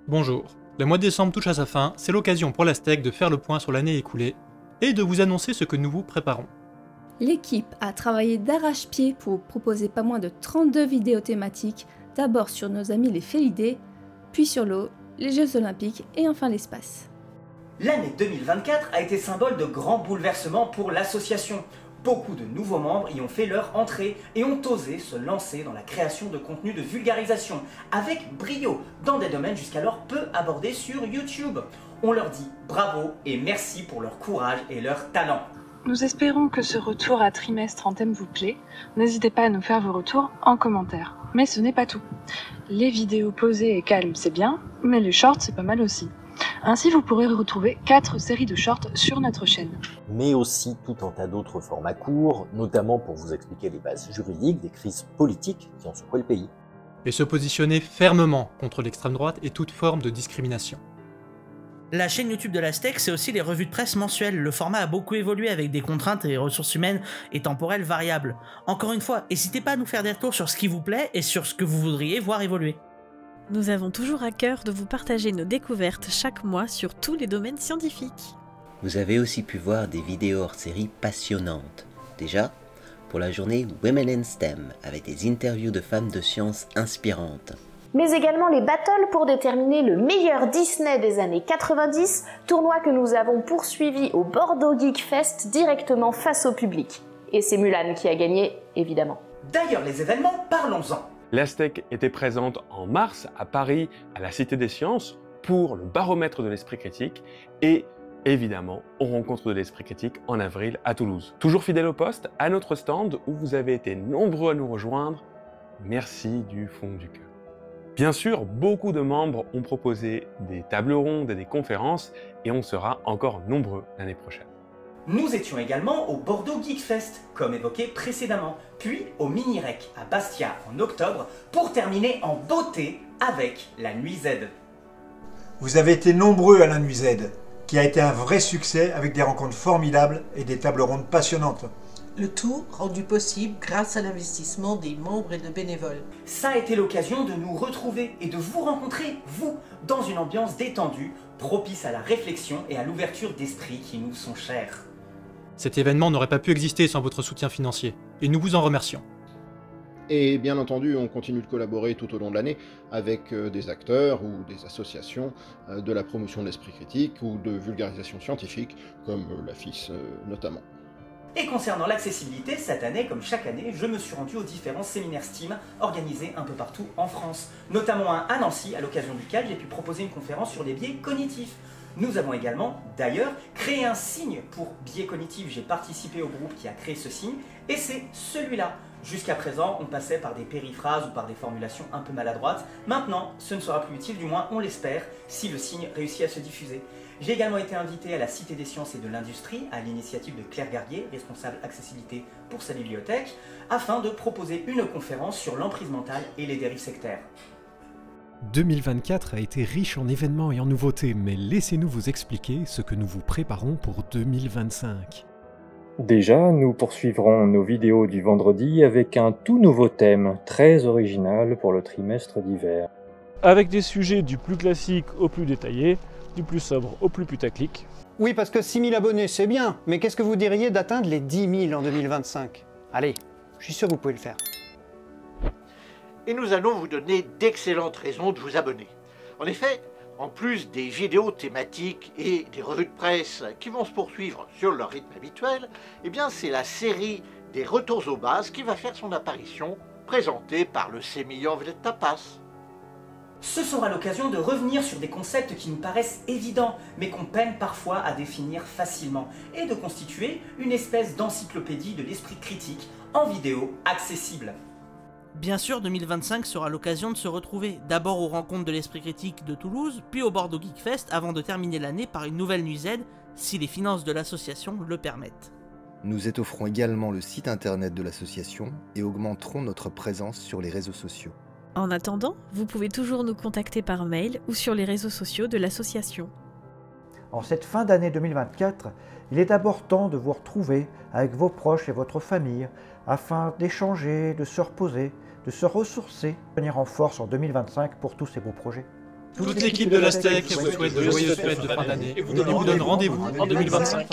Bonjour, le mois de décembre touche à sa fin, c'est l'occasion pour l'Astec de faire le point sur l'année écoulée et de vous annoncer ce que nous vous préparons. L'équipe a travaillé d'arrache-pied pour proposer pas moins de 32 vidéos thématiques, d'abord sur nos amis les Félidés, puis sur l'eau, les Jeux Olympiques et enfin l'espace. L'année 2024 a été symbole de grands bouleversements pour l'association. Beaucoup de nouveaux membres y ont fait leur entrée et ont osé se lancer dans la création de contenus de vulgarisation, avec brio, dans des domaines jusqu'alors peu abordés sur YouTube. On leur dit bravo et merci pour leur courage et leur talent. Nous espérons que ce retour à trimestre en thème vous plaît. N'hésitez pas à nous faire vos retours en commentaire. Mais ce n'est pas tout. Les vidéos posées et calmes, c'est bien, mais les shorts, c'est pas mal aussi. Ainsi, vous pourrez retrouver 4 séries de shorts sur notre chaîne. Mais aussi tout un tas d'autres formats courts, notamment pour vous expliquer les bases juridiques des crises politiques qui ont secoué le pays. Et se positionner fermement contre l'extrême droite et toute forme de discrimination. La chaîne YouTube de l'Astec, c'est aussi les revues de presse mensuelles. Le format a beaucoup évolué avec des contraintes et ressources humaines et temporelles variables. Encore une fois, n'hésitez pas à nous faire des retours sur ce qui vous plaît et sur ce que vous voudriez voir évoluer. Nous avons toujours à cœur de vous partager nos découvertes chaque mois sur tous les domaines scientifiques. Vous avez aussi pu voir des vidéos hors série passionnantes. Déjà, pour la journée Women in STEM, avec des interviews de femmes de sciences inspirantes. Mais également les battles pour déterminer le meilleur Disney des années 90, tournoi que nous avons poursuivi au Bordeaux Geek Fest directement face au public. Et c'est Mulan qui a gagné, évidemment. D'ailleurs, les événements, parlons-en. L'Astec était présente en mars à Paris, à la Cité des Sciences, pour le baromètre de l'esprit critique et évidemment aux rencontres de l'esprit critique en avril à Toulouse. Toujours fidèle au poste, à notre stand où vous avez été nombreux à nous rejoindre, merci du fond du cœur. Bien sûr, beaucoup de membres ont proposé des tables rondes et des conférences et on sera encore nombreux l'année prochaine. Nous étions également au Bordeaux Geek Fest, comme évoqué précédemment, puis au Mini-Rec à Bastia en octobre, pour terminer en beauté avec la Nuit Z. Vous avez été nombreux à la Nuit Z, qui a été un vrai succès avec des rencontres formidables et des tables rondes passionnantes. Le tout rendu possible grâce à l'investissement des membres et de bénévoles. Ça a été l'occasion de nous retrouver et de vous rencontrer, vous, dans une ambiance détendue, propice à la réflexion et à l'ouverture d'esprit qui nous sont chers. Cet événement n'aurait pas pu exister sans votre soutien financier, et nous vous en remercions. Et bien entendu, on continue de collaborer tout au long de l'année avec des acteurs ou des associations de la promotion de l'esprit critique ou de vulgarisation scientifique, comme la FIS notamment. Et concernant l'accessibilité, cette année, comme chaque année, je me suis rendu aux différents séminaires STEAM organisés un peu partout en France, notamment un à Nancy, à l'occasion duquel j'ai pu proposer une conférence sur les biais cognitifs. Nous avons également, d'ailleurs, créé un signe pour biais cognitifs. J'ai participé au groupe qui a créé ce signe, et c'est celui-là. Jusqu'à présent, on passait par des périphrases ou par des formulations un peu maladroites. Maintenant, ce ne sera plus utile, du moins on l'espère, si le signe réussit à se diffuser. J'ai également été invité à la Cité des Sciences et de l'Industrie, à l'initiative de Claire Garguier, responsable accessibilité pour sa bibliothèque, afin de proposer une conférence sur l'emprise mentale et les dérives sectaires. 2024 a été riche en événements et en nouveautés, mais laissez-nous vous expliquer ce que nous vous préparons pour 2025. Déjà, nous poursuivrons nos vidéos du vendredi avec un tout nouveau thème, très original pour le trimestre d'hiver. Avec des sujets du plus classique au plus détaillé, du plus sobre au plus putaclic. Oui, parce que 6 000 abonnés, c'est bien, mais qu'est-ce que vous diriez d'atteindre les 10 000 en 2025? Allez, je suis sûr que vous pouvez le faire. Et nous allons vous donner d'excellentes raisons de vous abonner. En effet, en plus des vidéos thématiques et des revues de presse qui vont se poursuivre sur leur rythme habituel, eh bien c'est la série des retours aux bases qui va faire son apparition, présentée par le sémillant vedette Tapas. Ce sera l'occasion de revenir sur des concepts qui nous paraissent évidents, mais qu'on peine parfois à définir facilement, et de constituer une espèce d'encyclopédie de l'esprit critique en vidéo accessible. Bien sûr, 2025 sera l'occasion de se retrouver, d'abord aux rencontres de l'esprit critique de Toulouse, puis au Bordeaux Geek Fest, avant de terminer l'année par une nouvelle Nuit Z, si les finances de l'association le permettent. Nous étofferons également le site internet de l'association et augmenterons notre présence sur les réseaux sociaux. En attendant, vous pouvez toujours nous contacter par mail ou sur les réseaux sociaux de l'association. En cette fin d'année 2024, il est d'abord temps de vous retrouver avec vos proches et votre famille afin d'échanger, de se reposer, de se ressourcer, venir en force en 2025 pour tous ces beaux projets. Toute l'équipe de l'Aztec vous souhaite de joyeuses fêtes de fin d'année et vous donne rendez-vous en 2025.